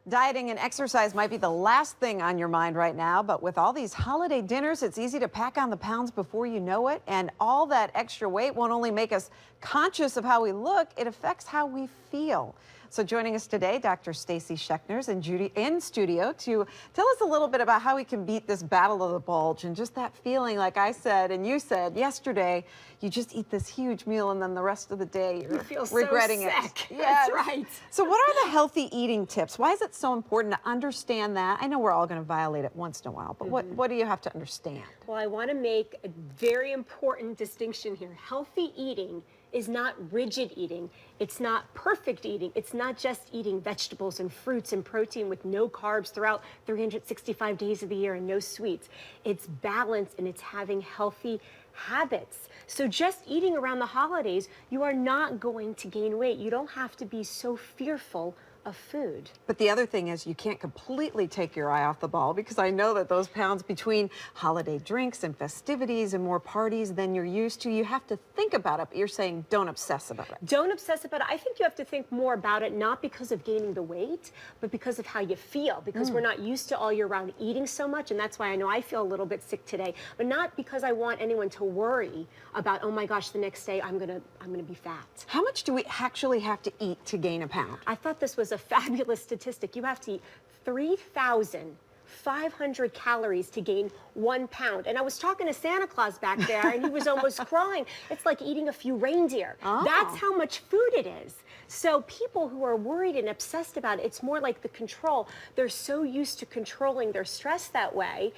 Dieting and exercise might be the last thing on your mind right now, but with all these holiday dinners, it's easy to pack on the pounds before you know it. And all that extra weight won't only make us conscious of how we look, it affects how we feel. So joining us today, Dr. Stacey Scheckner is in studio to tell us a little bit about how we can beat this battle of the bulge and just that feeling, like I said and you said yesterday, you just eat this huge meal and then the rest of the day you're feel regretting so it. sick. Yes. That's right. So what are the healthy eating tips? Why is it so important to understand that? I know we're all going to violate it once in a while, but what do you have to understand? Well, I want to make a very important distinction here. Healthy eating is not rigid eating. It's not perfect eating. It's not just eating vegetables and fruits and protein with no carbs throughout 365 days of the year and no sweets. It's balance and it's having healthy habits. So just eating around the holidays, you are not going to gain weight. You don't have to be so fearful of food. But the other thing is you can't completely take your eye off the ball, because I know that those pounds between holiday drinks and festivities and more parties than you're used to, you have to think about it, but you're saying don't obsess about it. Don't obsess about it. I think you have to think more about it, not because of gaining the weight, but because of how you feel, because we're not used to all year round eating so much, and that's why I know I feel a little bit sick today, but not because I want anyone to worry about, oh my gosh, the next day I'm gonna be fat. How much do we actually have to eat to gain a pound? I thought this was a fabulous statistic. You have to eat 3,500 calories to gain 1 pound. And I was talking to Santa Claus back there, and he was almost crying. It's like eating a few reindeer. Oh. That's how much food it is. So people who are worried and obsessed about it, it's more like the control. They're so used to controlling their stress that way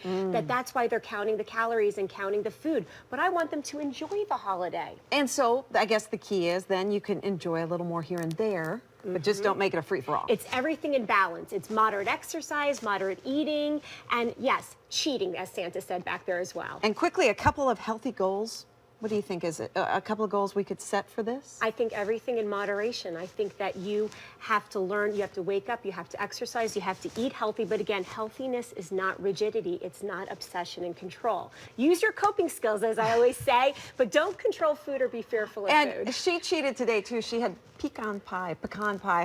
that's why they're counting the calories and counting the food. But I want them to enjoy the holiday. And so I guess the key is then you can enjoy a little more here and there, but just don't make it a free-for-all. It's everything in balance. It's moderate exercise, moderate eating, and yes, cheating, as Santa said back there as well. And quickly, a couple of healthy goals. What do you think is it? A couple of goals we could set for this? I think everything in moderation. I think that you have to learn, you have to wake up, you have to exercise, you have to eat healthy. But again, healthiness is not rigidity. It's not obsession and control. Use your coping skills, as I always say, but don't control food or be fearful of food. And she cheated today, too. She had pecan pie,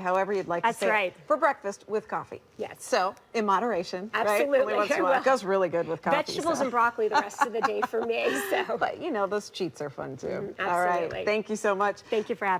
however you'd like to say That's right. it, for breakfast with coffee. Yes. So, in moderation, Absolutely. right? Only once in a while. It goes really good with coffee. Vegetables so. and broccoli the rest of the day for me. So. But, you know, those cheats are fun, too. Absolutely. All right. Thank you so much. Thank you for having me.